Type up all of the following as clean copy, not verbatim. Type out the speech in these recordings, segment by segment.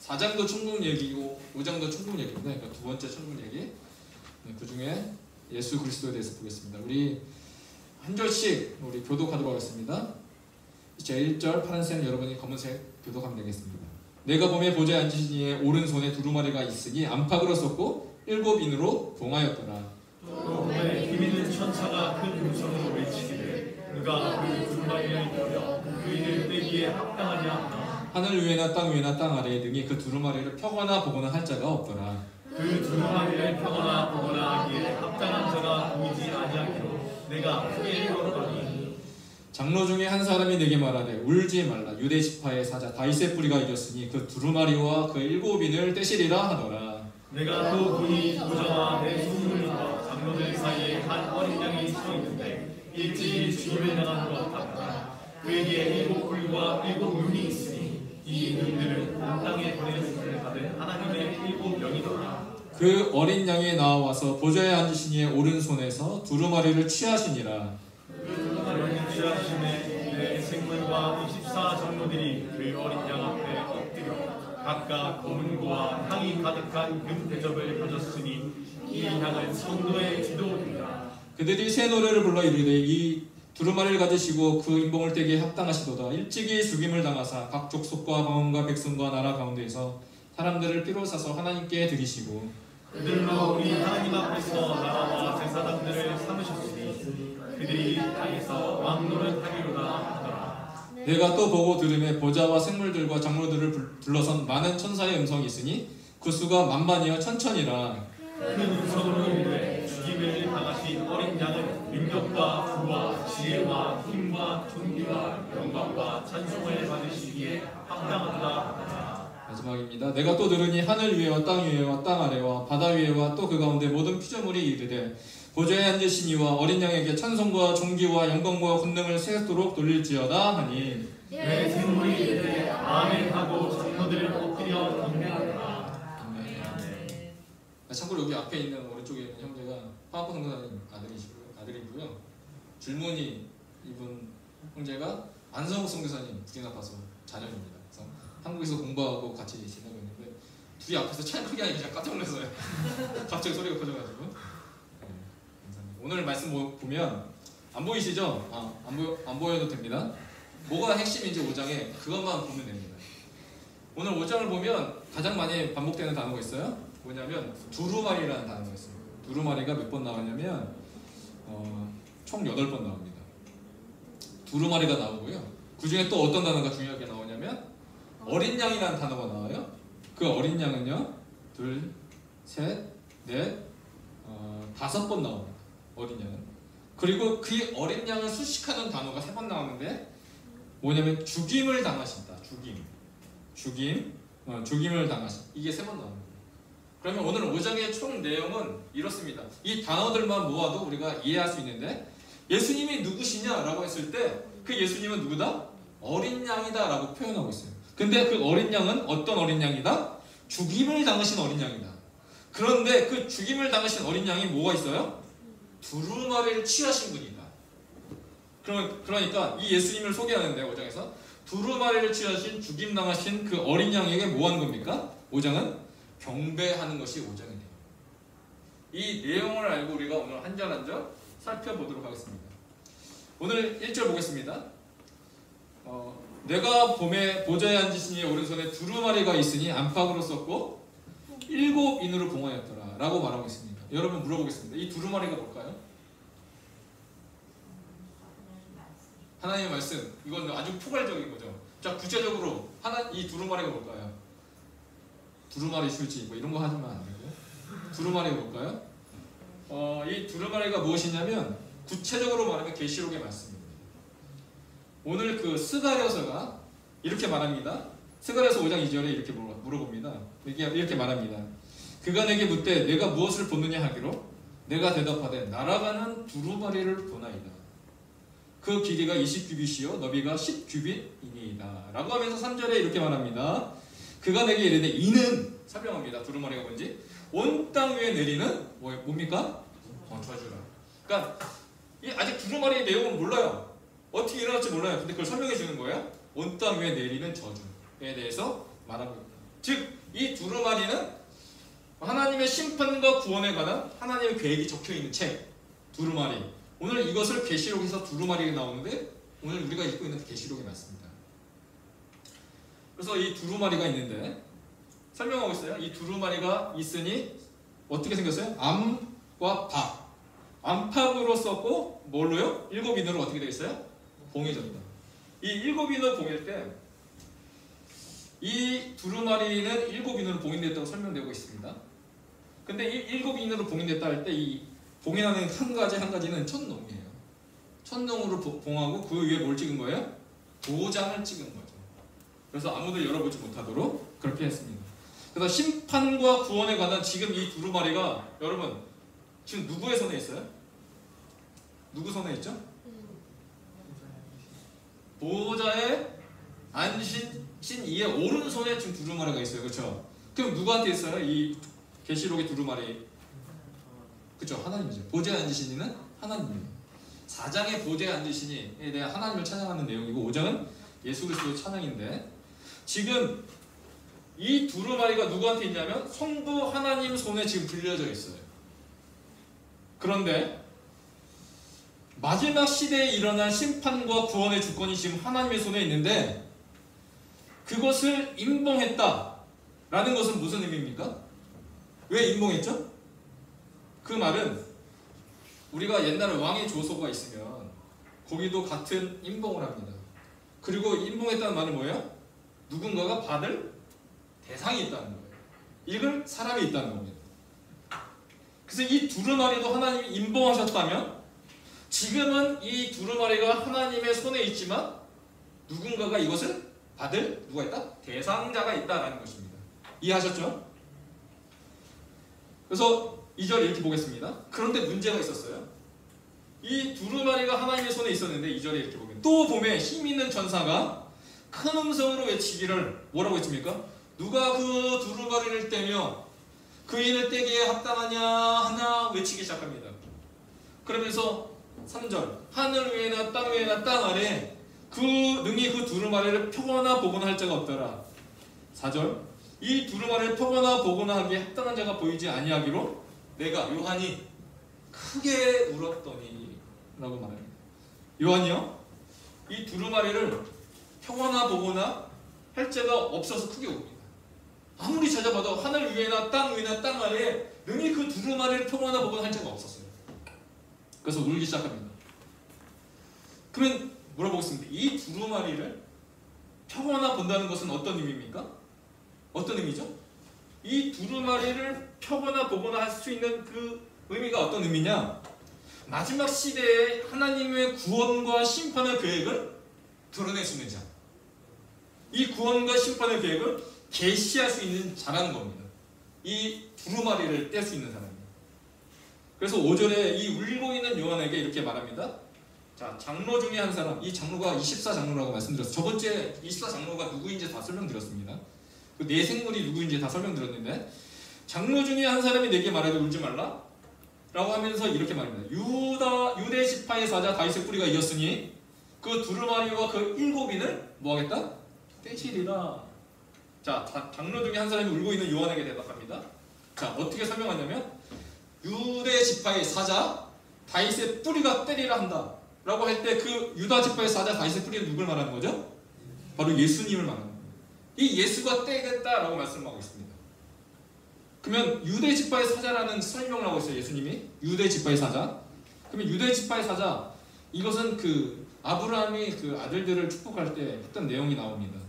4장도 천국 얘기고 5장도 천국 얘기입니다. 그러니까 두 번째 천국 얘기. 그 중에 예수 그리스도에 대해서 보겠습니다. 우리 한 절씩 우리 교독하도록 하겠습니다. 제 1절 파란색, 여러분이 검은색 교독하면 되겠습니다. 내가 보매 보좌에 앉으신 이의 오른손에 두루마리가 있으니 안팎으로 썼고 7인으로 봉하였더라. 또 보매 힘 있는 천사가 큰 음성으로 외치기를 그가 그 두루마리를 펴려 그 일을 빼기에 합당하지 않나. 하늘 위에나 땅 위에나 땅 아래에 등이 그 두루마리를 펴거나 보거나 할 자가 없더라. 그 두루마리를 펴거나 보거나 하기에 합당한 자가 보이지 아니하기로 내가 크게 걸어가니. 장로 중에 한 사람이 내게 말하되 울지 말라. 유대 지파의 사자 다윗의 뿌리가 이겼으니 그 두루마리와 그 7인을 떼시리라 하더라. 내가 또 보니 보좌와 내 손물과 장로들 사이에 한 어린 양이 서 있는데 일찍이 죽임을 당한 것 같더라. 그에게 7뿔과 7눈이 있으니 이 눈들은 온 땅에 보내주심을 받은 하나님의 7명이더라. 그 어린 양이 나와서 보좌에 앉으신 이의 오른손에서 두루마리를 취하시니라. 그 두루마리를 취하심에 내 생물과 24 장로들이 그 어린 양 앞에 엎드려 각각 검은 고와 향이 가득한 금 대접을 가졌으니 이 향은 성도의 기도이다. 그들이 새 노래를 불러 이르되 이 두루마리를 가지시고 그 인봉을 떼기에 합당하시도다. 일찍이 죽임을 당하사 각 족속과 방언과 백성과 나라 가운데에서 사람들을 피로 사서 하나님께 드리시고 그들로 우리 하나님 앞에서 나라와 제사장들을 삼으셨으니 그들이 땅에서 왕노릇하리로다 하더라. 내가 또 보고 들으매 보좌와 생물들과 장로들을 둘러선 많은 천사의 음성이 있으니 그 수가 만만이여 천천이라. 그 음성으로 이르되 죽임을 당하신 어린 양은 능력과 부와 지혜와 힘과 존귀와 영광과 찬송을 받으시기에 합당하다 하더라. 마지막입니다. 내가 또 들으니 하늘 위에와 땅 위에와 땅 아래와 바다 위에와 또 그 가운데 모든 피조물이 이르되 보좌에 앉으신 이와 어린 양에게 찬송과 존귀와 영광과 권능을 세도록 돌릴지어다 하니 내 생물이 이르되 아멘 하고 장로들을 엎드려 경배하더라. 참고로 여기 앞에 있는 오른쪽에 있는 형제가 화학고 선교사님 아들이고요. 줄무늬 입은 형제가 안성욱 선교사님 부인 아파서 자녀입니다. 그래서 한국에서 공부하고 같이 지내고 있는데 둘이 앞에서 차이 크게 하니 그냥 깜짝 놀랐어요. 갑자기 소리가 커져가지고. 네, 감사합니다. 오늘 말씀 보면 안 보이시죠? 안 보여도 됩니다. 뭐가 핵심인지 5장에 그것만 보면 됩니다. 오늘 5장을 보면 가장 많이 반복되는 단어가 있어요. 뭐냐면 두루마리라는 단어가 있습니다. 두루마리가 몇 번 나오냐면 총 8번 나옵니다. 두루마리가 나오고요. 그 중에 또 어떤 단어가 중요하게 나오냐면 어린 양이라는 단어가 나와요. 그 어린 양은요, 둘, 셋, 넷, 5번 나옵니다. 어린 양은. 그리고 그 어린 양을 수식하는 단어가 3번 나오는데 뭐냐면 죽임을 당하신다. 죽임을 당하신. 이게 3번 나옵니다. 그러면 오늘 5장의 총 내용은 이렇습니다. 이 단어들만 모아도 우리가 이해할 수 있는데 예수님이 누구시냐라고 했을 때 그 예수님은 누구다? 어린 양이다 라고 표현하고 있어요. 근데 그 어린 양은 어떤 어린 양이다? 죽임을 당하신 어린 양이다. 그런데 그 죽임을 당하신 어린 양이 뭐가 있어요? 두루마리를 취하신 분이다. 그러니까 이 예수님을 소개하는데 5장에서 두루마리를 취하신 죽임 당하신 그 어린 양에게 뭐 하는 겁니까? 5장은 경배하는 것이 5장이 돼요. 이 내용을 알고 우리가 오늘 한 절 한 절 살펴보도록 하겠습니다. 오늘 1절 보겠습니다. 내가 봄에 보좌에 앉으신 이의 오른손에 두루마리가 있으니 안팎으로 썼고 7인으로 봉하였더라 라고 말하고 있습니다. 여러분 물어보겠습니다. 이 두루마리가 뭘까요? 하나님의 말씀. 이건 아주 포괄적인 거죠. 자, 구체적으로 이 두루마리가 뭘까요? 두루마리 휴지 뭐 이런 거 하면 안 되고 두루마리가 뭘까요? 이 두루마리가 무엇이냐면 구체적으로 말하면 계시록의 말씀입니다. 오늘 그 스가랴서가 이렇게 말합니다. 스가랴서 5장 2절에 이렇게 물어봅니다. 이렇게 말합니다. 그가 내게 묻되 내가 무엇을 보느냐 하기로 내가 대답하되 날아가는 두루마리를 보나이다. 그 길이가 20규빗이요 너비가 10규빗이니이다 라고 하면서 3절에 이렇게 말합니다. 그가 내게 이르되 이는 설명합니다. 두루마리가 뭔지. 온 땅 위에 내리는 뭡니까? 저주라. 그러니까 아직 두루마리의 내용은 몰라요. 어떻게 일어날지 몰라요. 근데 그걸 설명해 주는 거예요. 온 땅 위에 내리는 저주에 대해서 말하고 있다. 즉 이 두루마리는 하나님의 심판과 구원에 관한 하나님의 계획이 적혀있는 책 두루마리. 오늘 이것을 계시록에서 두루마리가 나오는데 오늘 우리가 읽고 있는 계시록이 맞습니다. 그래서 이 두루마리가 있는데 설명하고 있어요. 이 두루마리가 있으니 어떻게 생겼어요? 암과 박. 암팍으로 썼고 뭘로요? 7인으로 어떻게 되어 있어요? 봉해졌다. 이 7인으로 봉일 때 이 두루마리는 7인으로 봉인됐다고 설명되고 있습니다. 근데 이 7인으로 봉인됐다 할 때 이 봉인하는 한 가지는 천농이에요. 천농으로 봉하고 그 위에 뭘 찍은 거예요? 도장을 찍은 거죠. 그래서 아무도 열어보지 못하도록 그렇게 했습니다. 그래서 심판과 구원에 관한 지금 이 두루마리가 여러분 지금 누구의 손에 있어요? 누구 손에 있죠? 보호자의 앉으신 이의 오른손에 지금 두루마리가 있어요. 그렇죠? 그럼 누구한테 있어요? 이 계시록의 두루마리. 그렇죠? 하나님이죠. 보좌에 앉으신 이는 하나님이에요. 4장의 보좌에 앉으신 이에 대한 하나님을 찬양하는 내용이고 5장은 예수 그리스도의 찬양인데 지금 이 두루마리가 누구한테 있냐면 성부 하나님 손에 지금 불려져 있어요. 그런데 마지막 시대에 일어날 심판과 구원의 주권이 지금 하나님의 손에 있는데 그것을 임봉했다라는 것은 무슨 의미입니까? 왜 임봉했죠? 그 말은 우리가 옛날에 왕의 조소가 있으면 거기도 같은 임봉을 합니다. 그리고 임봉했다는 말은 뭐예요? 누군가가 받을 대상이 있다는 거예요. 읽을 사람이 있다는 겁니다. 그래서 이 두루마리도 하나님이 임봉하셨다면 지금은 이 두루마리가 하나님의 손에 있지만 누군가가 이것을 받을 누가 있다? 대상자가 있다라는 것입니다. 이해하셨죠? 그래서 2절 이렇게 보겠습니다. 그런데 문제가 있었어요. 이 두루마리가 하나님의 손에 있었는데 2절에 이렇게 보면 또 봄에 힘 있는 전사가 큰 음성으로 외치기를 뭐라고 했습니까? 누가 그 두루마리를 떼며 그인을 떼기에 합당하냐 하나 외치기 시작합니다. 그러면서 3절 하늘 위에나 땅 위에나 땅 아래 그 능히 그 두루마리를 펴거나 보거나 할 자가 없더라. 4절 이 두루마리를 펴거나 보거나 하기에 합당한 자가 보이지 아니하기로 내가 요한이 크게 울었더니 라고 말합니다. 요한이요? 이 두루마리를 펴거나 보거나 할 자가 없어서 크게 웁니다. 아무리 찾아봐도 하늘 위에나 땅 위나 땅 아래에 능히 그 두루마리를 펴거나 보거나 할 자가 없었어요. 그래서 울기 시작합니다. 그러면 물어보겠습니다. 이 두루마리를 펴거나 본다는 것은 어떤 의미입니까? 어떤 의미죠? 이 두루마리를 펴거나 보거나 할 수 있는 그 의미가 어떤 의미냐? 마지막 시대에 하나님의 구원과 심판의 계획을 드러낼 수 있는 자. 이 구원과 심판의 계획을 계시할 수 있는 자라는 겁니다. 이 두루마리를 뗄 수 있는 사람입니다. 그래서 5절에 이 울고 있는 요한에게 이렇게 말합니다. 자, 장로 중에 한 사람, 이 장로가 24장로라고 말씀드렸어요. 저번주에 24장로가 누구인지 다 설명드렸습니다. 그 네 생물이 누구인지 다 설명드렸는데 장로 중에 한 사람이 내게 말하되 울지 말라 라고 하면서 이렇게 말합니다. 유대 지파의 사자 다윗의 뿌리가 이었으니 그 두루마리와 그 7인을 뭐하겠다? 떼시리라. 자, 장로 중에 한 사람이 울고 있는 요한에게 대답합니다. 자, 어떻게 설명하냐면 유대 지파의 사자 다윗의 뿌리가 떼리라 한다 라고 할 때 그 유다 지파의 사자 다윗의 뿌리는 누굴 말하는 거죠? 바로 예수님을 말하는 거예요. 이 예수가 떼겠다라고 말씀하고 있습니다. 그러면 유대 지파의 사자라는 설명을 하고 있어요. 예수님이 유대 지파의 사자. 그러면 유대 지파의 사자 이것은 그 아브라함이 그 아들들을 축복할 때 했던 내용이 나옵니다.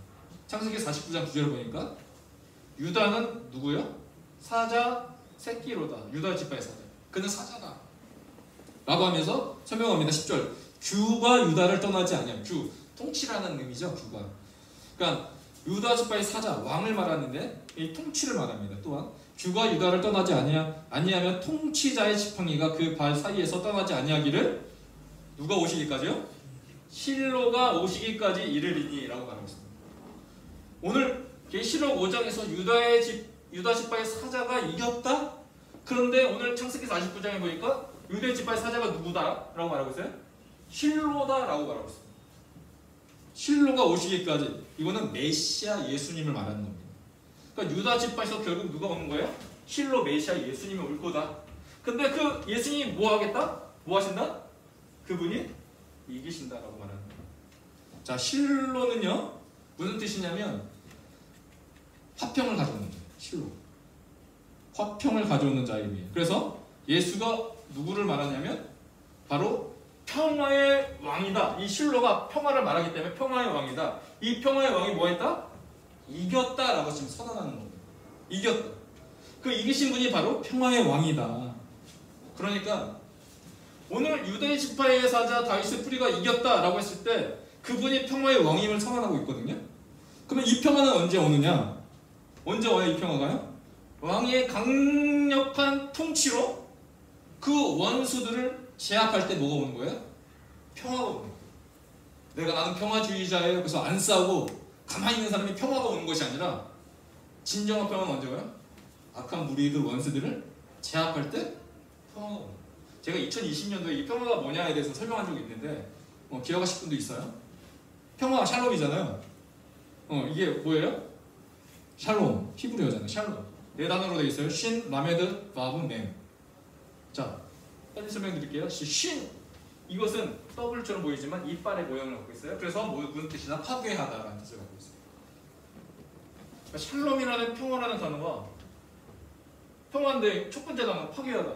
창세기 49장 9절 보니까 유다는 누구요? 사자 새끼로다. 유다 지파의 사자. 그는 사자다 라고 하면서 설명합니다. 10절 규가 유다를 떠나지 아니함. 규 통치라는 의미죠. 규가. 그러니까 유다 지파의 사자 왕을 말하는데 이 통치를 말합니다. 또한 규가 유다를 떠나지 아니하면 통치자의 지팡이가 그 발 사이에서 떠나지 아니하기를 누가 오시기까지요? 실로가 오시기까지 이르리니 라고 말하고 있습니다. 오늘 계시록 5장에서 유다 지파의 사자가 이겼다? 그런데 오늘 창세기 49장에 보니까 유대 지파의 사자가 누구다? 라고 말하고 있어요? 실로다 라고 말하고 있습니다. 실로가 오시기까지. 이거는 메시아 예수님을 말하는 겁니다. 그러니까 유다 지파에서 결국 누가 오는 거예요? 실로 메시아 예수님이 올 거다. 근데 그 예수님이 뭐 하겠다? 뭐 하신다? 그분이 이기신다라고 말하는 거예요. 자, 실로는요 무슨 뜻이냐면 화평을 가져오는 거예요. 실로 화평을 가져오는 자임이에요. 그래서 예수가 누구를 말하냐면 바로 평화의 왕이다. 이 실로가 평화를 말하기 때문에 평화의 왕이다. 이 평화의 왕이 뭐 했다? 이겼다라고 지금 선언하는 거예요. 이겼다. 그 이기신 분이 바로 평화의 왕이다. 그러니까 오늘 유대 지파의 사자 다윗의 뿌리가 이겼다라고 했을 때 그분이 평화의 왕임을 선언하고 있거든요. 그러면 이 평화는 언제 오느냐? 언제 와야 이 평화가요? 왕의 강력한 통치로 그 원수들을 제압할 때 뭐가 오는 거예요? 평화가 오는 거예요. 나는 평화주의자예요. 그래서 안 싸우고 가만히 있는 사람이 평화가 오는 것이 아니라 진정한 평화는 언제 와요? 악한 무리들 원수들을 제압할 때 평화가 오는 거예요. 제가 2020년도에 이 평화가 뭐냐에 대해서 설명한 적이 있는데 기억하실 분도 있어요? 평화 샬롬이잖아요. 이게 뭐예요? 샬롬, 히브리어잖아요. 샬롬. 네 단어로 되어 있어요. 신, 라메드, 바브, mem. 자, 빨리 설명드릴게요. 신, 이것은 W처럼 보이지만 이빨의 모양을 갖고 있어요. 그래서 무슨 뜻이나 파괴하다라는 뜻을 갖고 있어요. 그러니까 샬롬이라는 평화라는 단어가 평화인데 첫 번째 단어 파괴하다.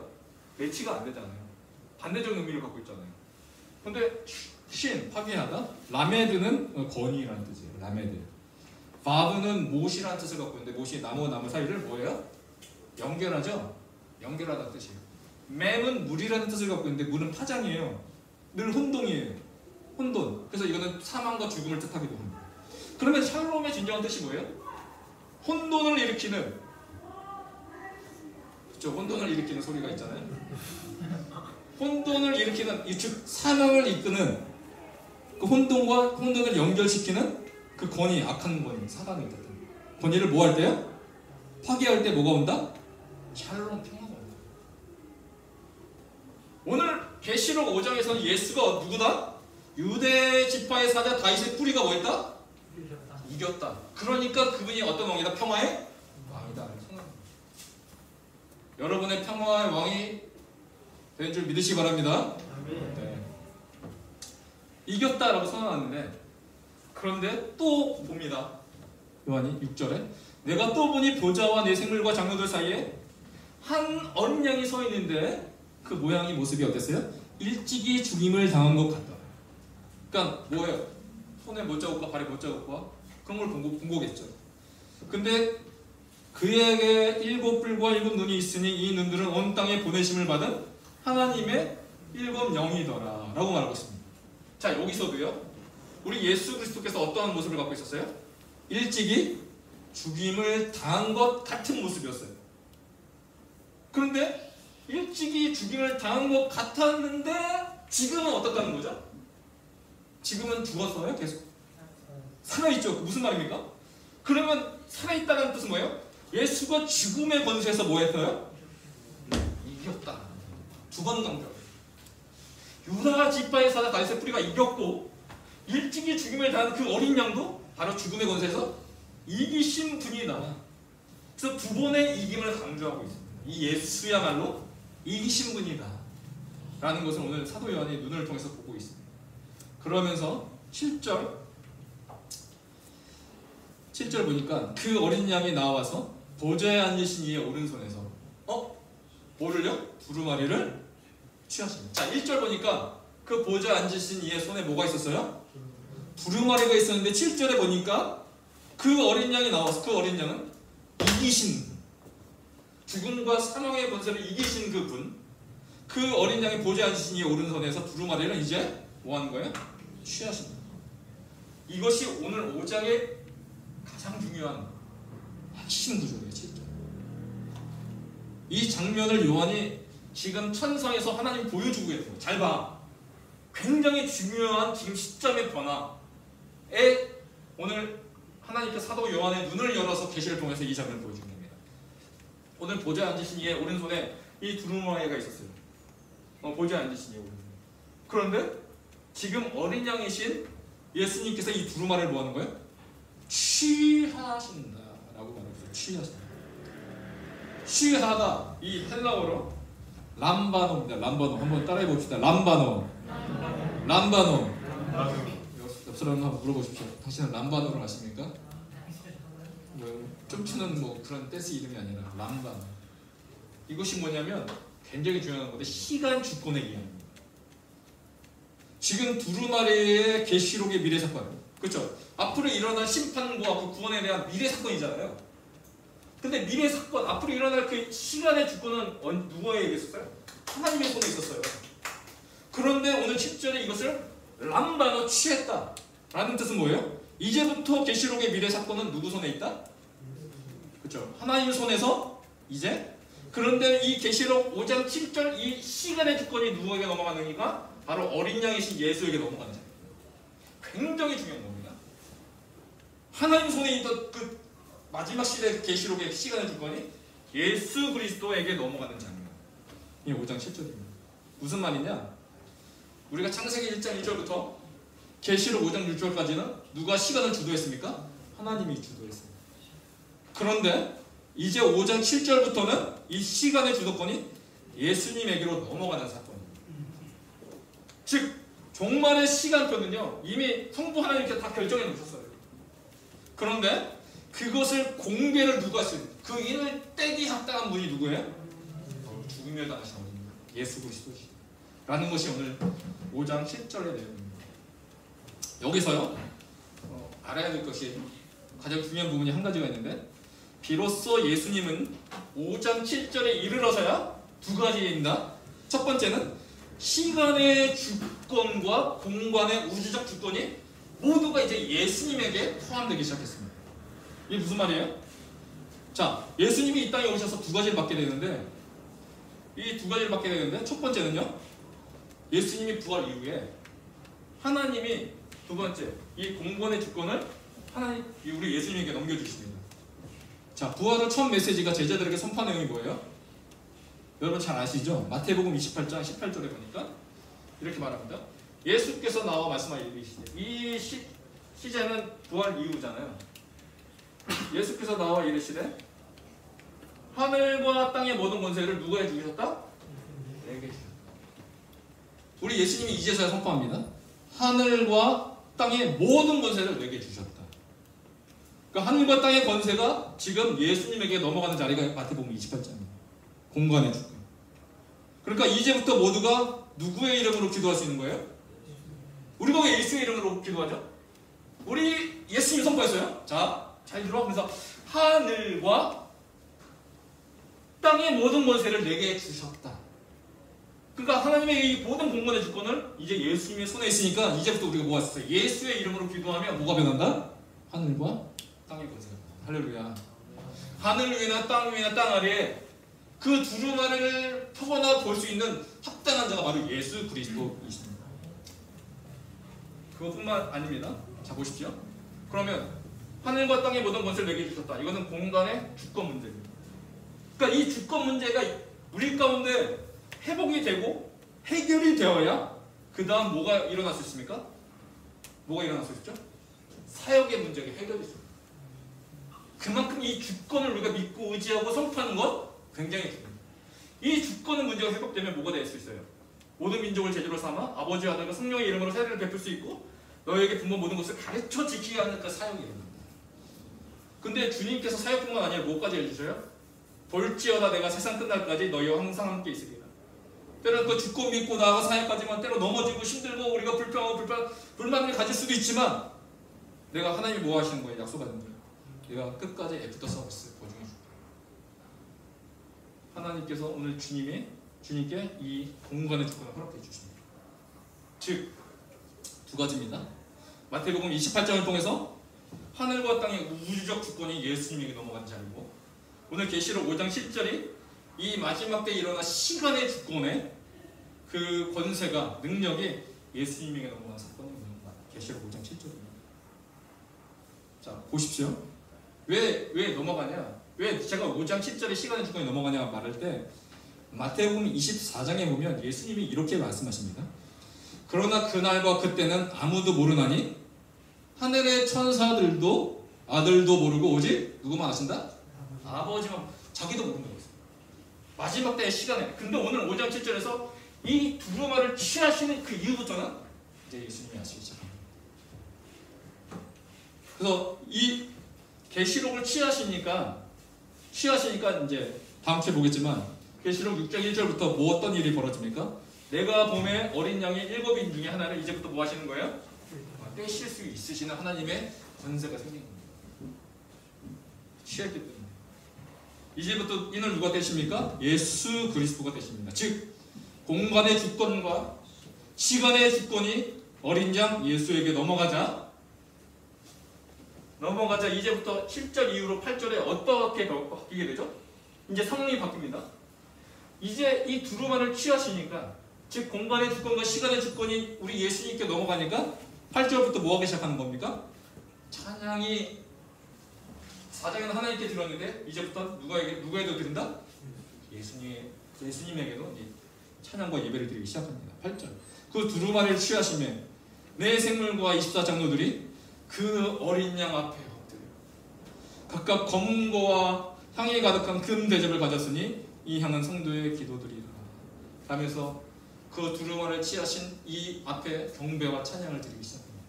매치가 안 되잖아요. 반대적 의미를 갖고 있잖아요. 근데 신, 파괴하다. 라메드는 건의라는 뜻이에요. 라메드. 바브는 못이라는 뜻을 갖고 있는데 못이 나무와 나무 사이를 뭐예요? 연결하죠? 연결하다는 뜻이에요. 맴은 물이라는 뜻을 갖고 있는데 물은 파장이에요. 늘 혼동이에요. 혼돈. 그래서 이거는 사망과 죽음을 뜻하기도 합니다. 그러면 샬롬의 진정한 뜻이 뭐예요? 혼돈을 일으키는, 그렇죠? 혼돈을 일으키는 소리가 있잖아요. 혼돈을 일으키는, 즉 사망을 이끄는 그 혼돈을 연결시키는 그 권위, 악한 권위, 사단이 있다. 권위를 뭐 할 때요? 파괴할 때 뭐가 온다? 샬롬, 평화가 온다. 오늘 계시록 5장에서는 예수가 누구다? 유대 지파의 사자 다윗의 뿌리가 뭐했다? 이겼다. 그러니까 그분이 어떤 왕이다? 평화의 왕이다. 여러분의 평화의 왕이 된 줄 믿으시기 바랍니다. 네. 이겼다라고 선언하는데, 그런데 또 봅니다. 요한이 6절에 내가 또 보니 보좌와 내 생물과 장로들 사이에 한 어린 양이 서 있는데 그 모양이 모습이 어땠어요? 일찍이 죽임을 당한 것 같다. 그러니까 뭐예요? 손에 못 잡고 발에 못 잡고 그런 걸 본 거겠죠. 근데 그에게 7뿔과 7눈이 있으니 이 눈들은 온 땅에 보내심을 받은 하나님의 7 영이더라 라고 말하고 있습니다. 자, 여기서도요, 우리 예수 그리스도께서 어떠한 모습을 갖고 있었어요? 일찍이 죽임을 당한 것 같은 모습이었어요. 그런데 일찍이 죽임을 당한 것 같았는데 지금은 어떻다는 거죠? 지금은 죽었어요? 계속 살아있죠? 무슨 말입니까? 그러면 살아있다는 뜻은 뭐예요? 예수가 죽음의 권세에서 뭐 했어요? 이겼다. 두 번 강조해요. 유다 지파의 사자 다윗의 뿌리가 이겼고 일찍이 죽임을 당한 그 어린 양도 바로 죽음의 권세에서 이기신 분이다. 그래서 두 번의 이김을 강조하고 있습니다. 이 예수야말로 이기신 분이다 라는 것을 오늘 사도 요한의 눈을 통해서 보고 있습니다. 그러면서 7절 보니까 그 어린 양이 나와서 보좌에 앉으신 이의 오른손에서 뭐를요? 두루마리를 취하십니다. 자, 1절 보니까 그 보좌에 앉으신 이의 손에 뭐가 있었어요? 두루마리가 있었는데 7절에 보니까 그 어린 양이 나와서 그 어린 양은 이기신 분, 죽음과 사망의 권세를 이기신 그분, 그 어린 양이 보좌에 앉으신 이의 오른손에서 두루마리를 이제 뭐 하는 거예요? 취하신다. 이것이 오늘 5장의 가장 중요한 핵심 구조예요. 7절. 이 장면을 요한이 지금 천상에서 하나님 보여주고 있어요. 잘 봐. 굉장히 중요한 지금 시점의 변화에 오늘 하나님께서 사도 요한의 눈을 열어서 계시를 통해서 이 장면을 보여주는 겁니다. 오늘 보좌에 앉으신 이의 오른손에 이 두루마리가 있었어요. 보좌에 앉으신 이의 오른손에. 그런데 지금 어린 양이신 예수님께서 이 두루마리를 뭐 하는 거예요? 취하신다라고 말하고 있어요. 취하다. 이 헬라어로 람바노입니다. 람바노. 한번 따라해 봅시다. 람바노. 옆 사람 한번 물어보십시오. 당신은 람바노를 아십니까? 춤추는 뭐 그런 댄스 이름이 아니라 람바노. 이것이 뭐냐면 굉장히 중요한 건데 시간 주권의 개념입니다. 지금 두루마리의 계시록의 미래 사건, 그렇죠? 앞으로 일어날 심판과 그 구원에 대한 미래 사건이잖아요. 근데 미래 사건, 앞으로 일어날 그 시간의 주권은 누구에게 있었어요? 하나님의 손에 있었어요. 그런데 오늘 7절에 이것을 람바노 취했다 라는 뜻은 뭐예요? 이제부터 계시록의 미래 사건은 누구 손에 있다? 그렇죠? 하나님 손에서 이제. 그런데 이 계시록 5장 7절 이 시간의 주권이 누구에게 넘어가는가? 바로 어린 양이신 예수에게 넘어가는 장면. 굉장히 중요한 겁니다. 하나님 손에 있던 그 마지막 시대 계시록의 시간의 주권이 예수 그리스도에게 넘어가는 장면. 이 5장 7절입니다. 무슨 말이냐? 우리가 창세기 1장 1절부터 계시록 5장 6절까지는 누가 시간을 주도했습니까? 하나님이 주도했습니다. 그런데 이제 5장 7절부터는 이 시간의 주도권이 예수님에게로 넘어가는 사건입니다. 즉 종말의 시간표는요 이미 성부 하나님께서 다 결정해 놓으셨어요. 그런데 그것을 공개를 누가 했어요? 그 인을 떼기 합당한 분이 누구예요? 죽음을 당하신 분입니다. 예수 그리스도시 라는 것이 오늘 5장 7절의 내용입니다. 여기서요 알아야 될 것이 가장 중요한 부분이 한 가지가 있는데, 비로소 예수님은 5장 7절에 이르러서야 두 가지입니다. 첫 번째는 시간의 주권과 공간의 우주적 주권이 모두가 이제 예수님에게 포함되기 시작했습니다. 이게 무슨 말이에요? 자, 예수님이 이 땅에 오셔서 두 가지를 받게 되는데, 이 두 가지를 받게 되는데 첫 번째는요, 예수님이 부활 이후에 하나님이 두 번째 이 공간의 주권을 하나님 우리 예수님에게 넘겨주십니다. 자, 부활의 첫 메시지가 제자들에게 선포한 내용이 뭐예요? 여러분 잘 아시죠? 마태복음 28장 18절에 보니까 이렇게 말합니다. 예수께서 나와 말씀하시되, 이 시제는 부활 이후잖아요. 예수께서 나와 이르시되 하늘과 땅의 모든 권세를 누가 해주셨다? 내게 주셨다. 우리 예수님이 이제서야 선포합니다. 하늘과 땅의 모든 권세를 내게 주셨다. 그러니까 하늘과 땅의 권세가 지금 예수님에게 넘어가는 자리가 마태복음 28장입니다. 공간의 주권. 그러니까 이제부터 모두가 누구의 이름으로 기도할 수 있는 거예요? 우리가 왜 예수의 이름으로 기도하죠? 우리 예수님이 선포했어요. 자, 잘 들어. 그래서 하늘과 땅의 모든 권세를 내게 주셨다. 그러니까 하나님의 이 모든 공간의 주권을 이제 예수님의 손에 있으니까 이제부터 우리가 뭐가 있어요? 예수의 이름으로 기도하면 뭐가 변한다? 하늘과 땅의 권세가. 할렐루야. 하늘 위나 땅 위나 땅 아래에 그 두루마리를 펴거나 볼 수 있는 합당한 자가 바로 예수 그리스도이십니다. 그것뿐만 아닙니다. 자, 보십시오. 그러면 하늘과 땅의 모든 권세를 내게 주셨다. 이거는 공간의 주권 문제입니다. 그러니까 이 주권 문제가 우리 가운데 회복이 되고 해결이 되어야 그 다음 뭐가 일어날 수 있습니까? 뭐가 일어날 수 있죠? 사역의 문제가 해결이 있습니다. 그만큼 이 주권을 우리가 믿고 의지하고 선포하는 것 굉장히 중요합니다. 이 주권의 문제가 회복되면 뭐가 될 수 있어요? 모든 민족을 제주로 삼아 아버지와 아들과 성령의 이름으로 세례를 베풀 수 있고 너에게 분본 모든 것을 가르쳐 지키게 하는 그 사역이 일어납니다. 근데 주님께서 사역뿐만 아니라 뭐까지 해주셔요? 볼지어다 내가 세상 끝날까지 너희와 항상 함께 있으리라. 때로는 그 주권 믿고 나아가 사역하지만 때로 넘어지고 힘들고 우리가 불평하고 불만을 가질 수도 있지만 내가 하나님이 뭐 하시는 거예요? 약속하는 거예요. 내가 끝까지 애프터 서비스 보증해 줄게. 하나님께서 오늘 주님께 이 공간의 주권을 허락해 주십니다. 즉, 두 가지입니다. 마태복음 28장을 통해서 하늘과 땅의 우주적 주권이 예수님에게 넘어간 자리고, 오늘 계시록 5장 10절이 이 마지막 때 일어난 시간의 주권의 그 권세가 능력이 예수님에게 넘어간 사건이 계시록 5장 7절입니다. 자, 보십시오. 왜 넘어가냐? 왜 제가 5장 10절에 시간의 주권이 넘어가냐 말할 때 마태복음 24장에 보면 예수님이 이렇게 말씀하십니다. 그러나 그날과 그때는 아무도 모르나니 하늘의 천사들도 아들도 모르고 오직 누구만 아신다? 아버지만 자기도 모른다고 했어요. 마지막 때의 시간에. 근데 오늘 5장 7절에서 이 두루마리를 취하시는 그 이후부터는 이제 예수님이 하시기 시작합니다. 그래서 이 계시록을 취하시니까 이제 다음 주에 보겠지만 계시록 6장 1절부터 뭐 어떤 일이 벌어집니까? 내가 봄에 어린 양의 7인 중에 하나를 이제부터 뭐 하시는 거예요? 떼실 수 있으시는 하나님의 권세가 생긴 겁니다. 취했기 때문에. 이제부터 이는 누가 떼십니까? 예수 그리스도가 떼십니다. 즉 공간의 주권과 시간의 주권이 어린 양 예수에게 넘어가자 이제부터 7절 이후로 8절에 어떻게 바뀌게 되죠? 이제 상황이 바뀝니다. 이제 이 두루마리를 취하시니까, 즉 공간의 주권과 시간의 주권이 우리 예수님께 넘어가니까 8절부터 뭐 하기 시작하는 겁니까? 찬양이 4장에는 하나님께 드렸는데 이제부터 누구에게도 드린다? 예수님에게도 찬양과 예배를 드리기 시작합니다. 8절. 그 두루마리를 취하시면 내 생물과 24장로들이 그 어린 양 앞에 엎드려 각각 검은 고와 향이 가득한 금 대접을 가졌으니 이 향은 성도의 기도들이라 하면서 그 두루마리를 취하신 이 앞에 경배와 찬양을 드리기 시작합니다.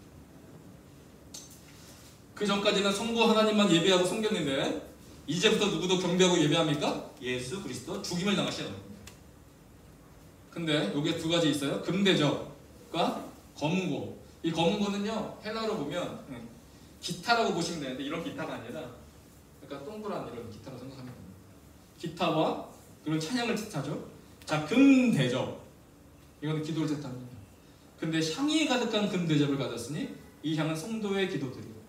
그 전까지는 성부 하나님만 예배하고 섬겼는데 이제부터 누구도 경배하고 예배합니까? 예수 그리스도 죽임을 당하신 겁니다. 근데 여기에 두 가지 있어요. 금대접과 검은고. 이 검은고는요 헬라어로 보면 기타라고 보시면 되는데 이런 기타가 아니라 약간 동그란 이런 기타로 생각하면 됩니다. 기타와 그런 찬양을 뜻하죠. 자, 금대접. 이거는 기도를 뜻합니다. 근데 향이 가득한 금대접을 가졌으니 이 향은 성도의 기도들이고,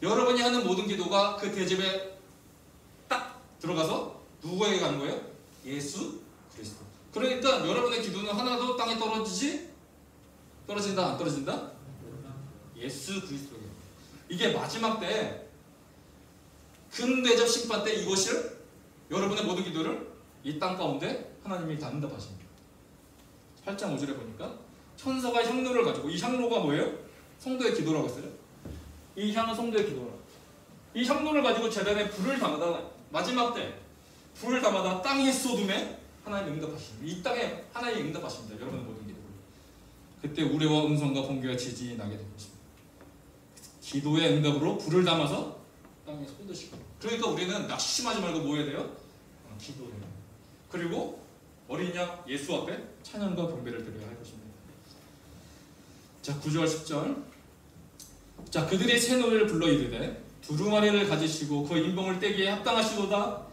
여러분이 하는 모든 기도가 그 대접에 딱 들어가서 누구에게 가는 거예요? 예수 그리스도. 그러니까 여러분의 기도는 하나도 땅에 떨어진다 안 떨어진다? 예수 그리스도예요. 이게 마지막 때 금대접 심판 때 이것을 여러분의 모든 기도를 이 땅 가운데 하나님이 다 응답하십니다. 8장 5절에 보니까 천사가 향로를 가지고, 이 향로가 뭐예요? 성도의 기도라고 했어요. 이 향은 성도의 기도라. 이 향로를 가지고 제단에 불을 담아다 마지막 때 불을 담아다 땅에 쏟음에 하나님이 응답하십니다. 이 땅에 하나님이 응답하십니다. 여러분의 모든 기도를. 그때 우레와 음성과 번개와 지진이 나게 된 것입니다. 기도의 응답으로 불을 담아서 땅에 쏟으시고. 그러니까 우리는 낙심하지 말고 뭐 해야 돼요? 기도해요. 그리고 어린 양 예수 앞에 찬양과 경배를 드려야 할 것입니다. 자, 9절 10절. 자, 그들이 새 노래를 불러 이르되 두루마리를 가지시고 그 인봉을 떼기에 합당하시도다.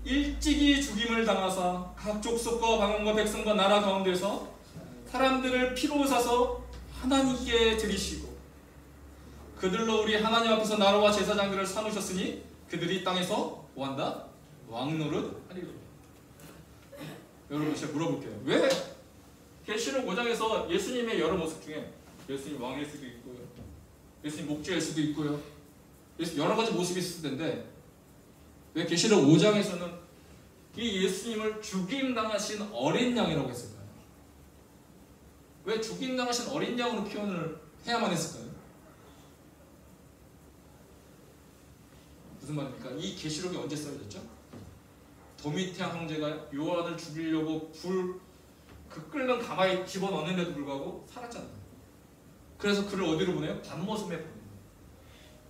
일찍이 죽임을 당하사 각 족속과 방언과 백성과 나라 가운데서 사람들을 피로 사서 하나님께 드리시고 그들로 우리 하나님 앞에서 나라와 제사장들을 삼으셨으니 그들이 땅에서 뭐한다? 왕노릇 하리로다. 여러분 제가 물어볼게요. 왜 계시록 5장에서 예수님의 여러 모습 중에 예수님 왕일 수도 있고요, 예수님 목주일 수도 있고요, 여러 가지 모습이 있을 텐데 왜 계시록 5장에서는 이 예수님을 죽임당하신 어린 양이라고 했을까요? 왜 죽임당하신 어린 양으로 표현을 해야만 했을까요? 무슨 말입니까? 이 계시록이 언제 써졌죠? 도미티안 형제가 요한을 죽이려고 그 끓는 가마에 집어넣는데도 불구하고 살았잖아요. 그래서 그를 어디로 보내요? 반모섬에 보내요.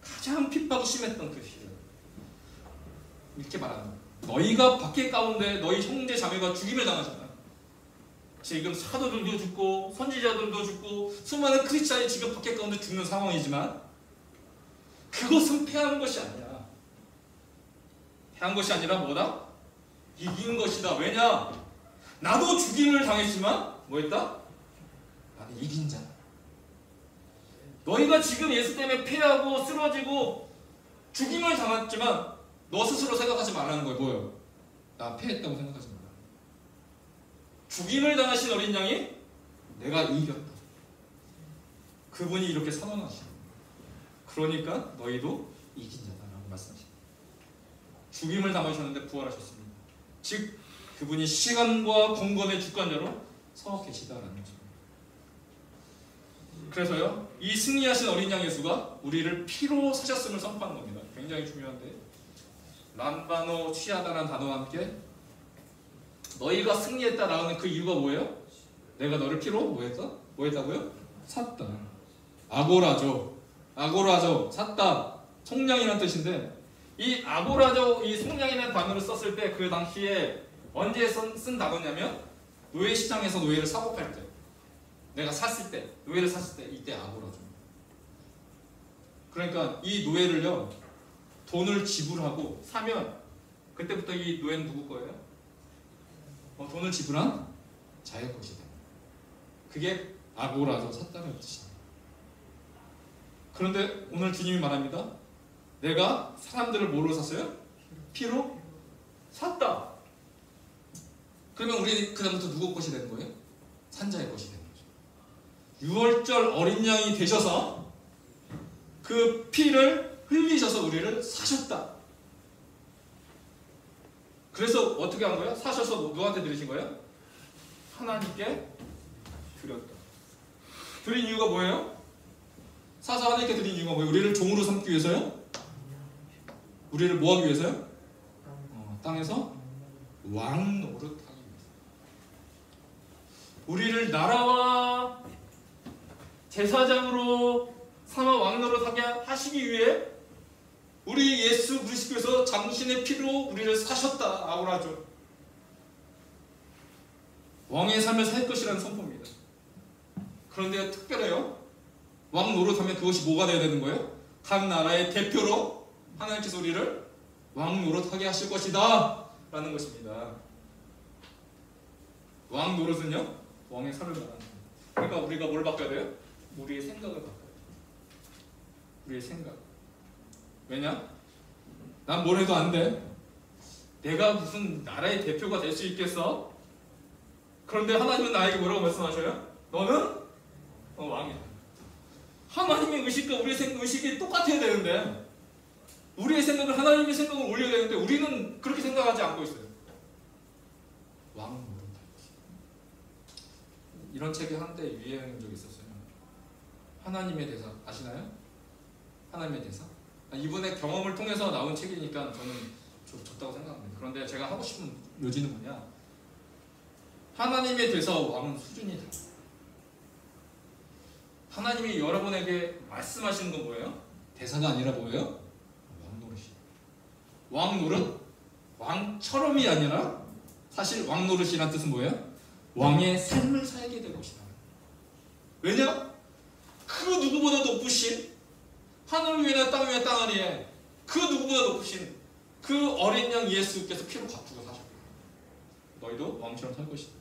가장 핍박이 심했던 그 시절. 이렇게 말합니다. 너희가 박해 가운데 너희 형제 자매가 죽임을 당하잖아. 지금 사도들도 죽고 선지자들도 죽고 수많은 크리스찬이 지금 박해 가운데 죽는 상황이지만 그것은 패하는 것이 아니야. 패한 것이 아니라 뭐다? 이긴 것이다. 왜냐? 나도 죽임을 당했지만 뭐했다? 나는 이긴 자다. 너희가 지금 예수 때문에 패하고 쓰러지고 죽임을 당했지만 너 스스로 생각하지 말라는 거예요. 뭐예요? 나 패했다고 생각하지 마라. 죽임을 당하신 어린 양이 내가 이겼다. 그분이 이렇게 선언하시고, 그러니까 너희도 이긴 자다라고 말씀하십니다. 죽임을 당하셨는데 부활하셨습니다. 즉 그분이 시간과 공간의 주권자로 서 계시다라는 것입니다. 그래서요, 이 승리하신 어린 양 예수가 우리를 피로 사셨음을 선포하는 겁니다. 굉장히 중요한데 람바노 취하다라는 단어와 함께 너희가 승리했다라는 그 이유가 뭐예요? 내가 너를 피로 뭐 했다고요? 샀다. 아고라죠. 샀다. 속량이라는 뜻인데 이 아고라죠, 이 속량이라는 단어를 썼을 때 그 당시에 언제 쓴 단어냐면 노예 시장에서 노예를 사고 팔 때, 내가 샀을 때, 노예를 샀을 때 이때 아고라죠. 그러니까 이 노예를요 돈을 지불하고 사면 그때부터 이 노예는 누구 거예요? 돈을 지불한 자의 것이다. 그게 아고라죠. 샀다는 뜻입니다. 그런데 오늘 주님이 말합니다. 내가 사람들을 뭘로 샀어요? 피로 샀다. 그러면 우리 그다음부터 누구 것이 되는 거예요? 산자의 것이 되는 거죠. 유월절 어린 양이 되셔서 그 피를 흘리셔서 우리를 사셨다. 그래서 어떻게 한 거예요? 사셔서 누구한테 드리신 거예요? 하나님께 드렸다. 드린 이유가 뭐예요? 사서 하나님께 드린 이유가 뭐예요? 우리를 종으로 삼기 위해서요? 우리를 뭐 하기 위해서요? 땅에서 왕 노릇하기 위해서. 우리를 나라와 제사장으로 삼아 왕 노릇하게 하시기 위해 우리 예수 그리스도께서 당신의 피로 우리를 사셨다. 아고라죠. 왕의 삶을 살 것이라는 선포입니다. 그런데 특별해요. 왕 노릇하면 그것이 뭐가 되어야 되는 거예요? 각 나라의 대표로 하나님께서 우리를 왕 노릇하게 하실 것이다 라는 것입니다. 왕 노릇은요 왕의 삶을 말하는 거예요. 그러니까 우리가 뭘 바꿔야 돼요? 우리의 생각을 바꿔야 돼요. 우리의 생각. 왜냐? 난 뭘 해도 안 돼. 내가 무슨 나라의 대표가 될 수 있겠어? 그런데 하나님은 나에게 뭐라고 말씀하셔요? 너는 왕이다. 하나님의 의식과 우리의 의식이 똑같아야 되는데 우리의 생각을 하나님의 생각을 올려야 되는데 우리는 그렇게 생각하지 않고 있어요. 왕 노릇. 이런 책이 한때 유행한 적이 있었어요. 하나님의 대사 아시나요? 하나님의 대사? 이분의 경험을 통해서 나온 책이니까 저는 좋다고 생각합니다. 그런데 제가 하고 싶은 요지는 뭐냐? 하나님의 대사 왕은 수준이 달라요. 하나님이 여러분에게 말씀하시는 건 뭐예요? 대사가 아니라 뭐예요? 왕 노릇? 왕처럼이 아니라 사실 왕 노릇이란 뜻은 뭐예요? 왕의 삶을 살게 될 것이다. 왜냐? 그 누구보다 높으신 하늘 위에나 땅 위에 땅 아래에 그 누구보다 높으신 그 어린 양 예수께서 피로 값주고 사셨다. 너희도 왕처럼 살 것이다.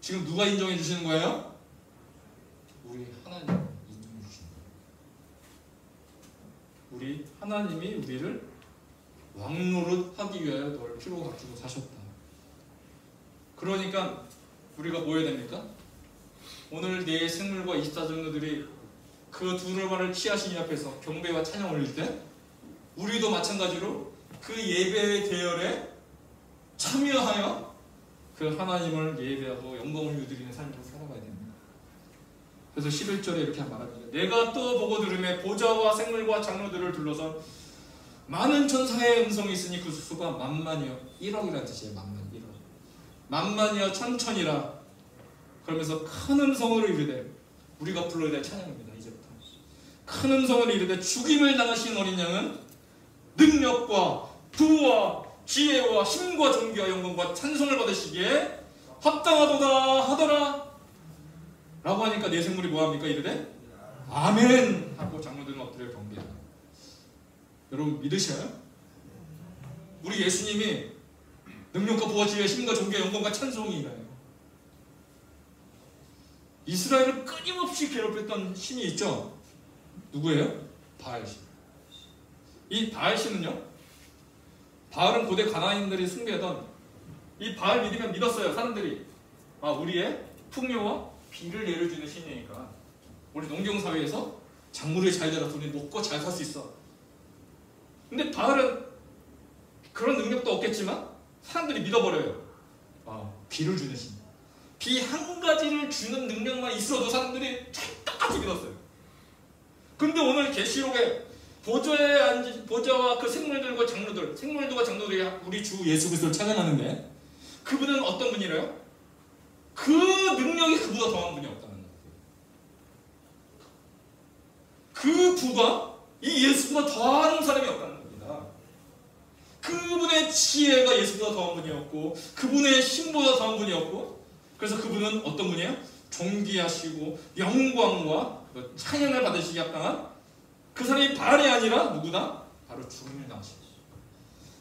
지금 누가 인정해 주시는 거예요? 우리 하나님 인정해 주시는 거예요. 우리 하나님이 우리를 왕노릇 하기 위하여 너를 피로 값주고 사셨다. 그러니까 우리가 뭐 해야 됩니까? 오늘 내 생물과 24장로들이 그 두루마리를 취하신 이 앞에서 경배와 찬양 올릴 때 우리도 마찬가지로 그 예배의 대열에 참여하여 그 하나님을 예배하고 영광을 누리는 삶으로 살아가야 됩니다. 그래서 11절에 이렇게 말합니다. 내가 또 보고 들으매 보좌와 생물과 장로들을 둘러선 많은 천사의 음성이 있으니 그 수가 만만이요 1억이라는 뜻이에요. 만만이요 천천이라. 그러면서 큰 음성으로 이르되 우리가 불러야 될 찬양입니다. 이제부터 큰 음성으로 이르되 죽임을 당하신 어린 양은 능력과 부와 지혜와 힘과 존귀와 영광과 찬송을 받으시기에 합당하도다 하더라 라고 하니까 내 생물이 뭐합니까? 이르되 아멘 하고 장로들은 엎드려 경배하라. 여러분 믿으셔요? 우리 예수님이 능력과 부와 지혜와 힘과 존귀와 영광과 찬송이 일어나요. 이스라엘을 끊임없이 괴롭혔던 신이 있죠? 누구예요? 바알신. 이 바알신은요, 바알은 고대 가나안인들이 숭배하던 이 바알 믿으면 믿었어요. 사람들이 우리의 풍요와 비를 예를 주는 신이니까 우리 농경사회에서 작물이 잘 자라서 우리 먹고 잘 살 수 있어. 근데 바알은 그런 능력도 없겠지만 사람들이 믿어버려요. 비를 주는 신. 비 한 가지를 주는 능력만 있어도 사람들이 똑같이 믿었어요. 근데 오늘 계시록에 보좌에 앉은 보좌와 그 생물들과 장로들, 생물들과 장로들이 우리 주 예수 그리스도를 찬양하는데 그분은 어떤 분이래요? 그 능력이 그보다 더한 분이 없다는 거예요. 그 부가 이 예수보다 더한 사람이 없다는 겁니다. 그분의 지혜가 예수보다 더한 분이었고 그분의 힘보다 더한 분이었고 그래서 그분은 어떤 분이에요? 존귀하시고 영광과 찬양을 받으시기 합당한 그 사람이 발이 아니라 누구다? 바로 죽음을 당하셨어요.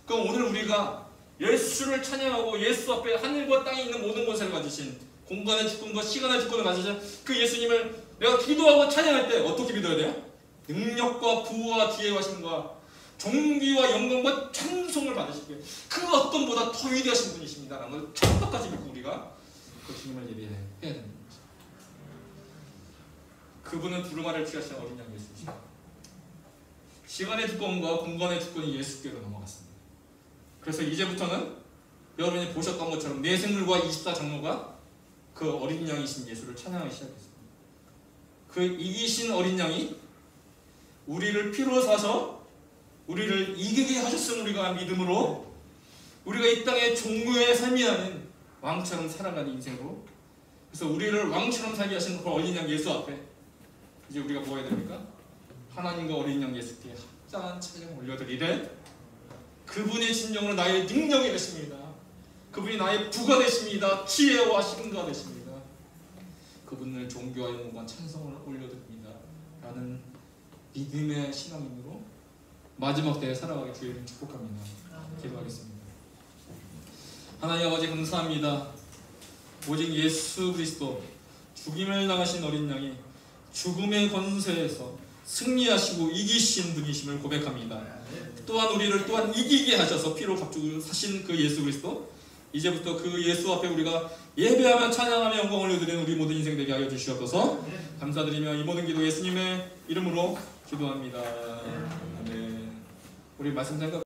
그럼 오늘 우리가 예수를 찬양하고 예수 앞에 하늘과 땅에 있는 모든 것을 가지신 공간의 주권과 시간의 주권을 가지신 그 예수님을 내가 기도하고 찬양할 때 어떻게 믿어야 돼요? 능력과 부와 지혜와 힘과 존귀와 영광과 찬송을 받으시고요. 그 어떤 보다 더 위대하신 분이십니다 라는 걸 첫번까지 믿고 우리가 그 주님을 예배해야 됩니다. 그분은 두루마리를 취하신 어린 양 예수이십니다. 시간의 주권과 공간의 주권이 예수께로 넘어갔습니다. 그래서 이제부터는 여러분이 보셨던 것처럼 네 생물과 24장로가 그 어린 양이신 예수를 찬양하기 시작했습니다. 그 이기신 어린 양이 우리를 피로 사서 우리를 이기게 하셨음 우리가 믿음으로 우리가 이 땅에 종교의 삶이 아닌 왕처럼 살아가는 인생으로 그래서 우리를 왕처럼 살게 하신 그 어린 양 예수 앞에 이제 우리가 뭐 해야 됩니까? 하나님과 어린 양 예수께 합당한 찬양을 올려드리되 그분의 진정으로 나의 능력이 되십니다. 그분이 나의 부가 되십니다. 지혜와 힘가 되십니다. 그분을 존귀와 영광과 찬송을 올려드립니다 라는 믿음의 신앙인으로 마지막 때에 살아가게 주의를 축복합니다. 기도하겠습니다. 하나님 아버지 감사합니다. 오직 예수 그리스도 죽임을 당하신 어린 양이 죽음의 권세에서 승리하시고 이기신 분이심을 고백합니다. 또한 우리를 또한 이기게 하셔서 피로 값주고 사신 그 예수 그리스도 이제부터 그 예수 앞에 우리가 예배하며 찬양하며 영광을 올려드리는 우리 모든 인생 되게 하여 주시옵소서. 감사드리며 이 모든 기도 예수님의 이름으로 기도합니다. 아멘. 우리 말씀 생각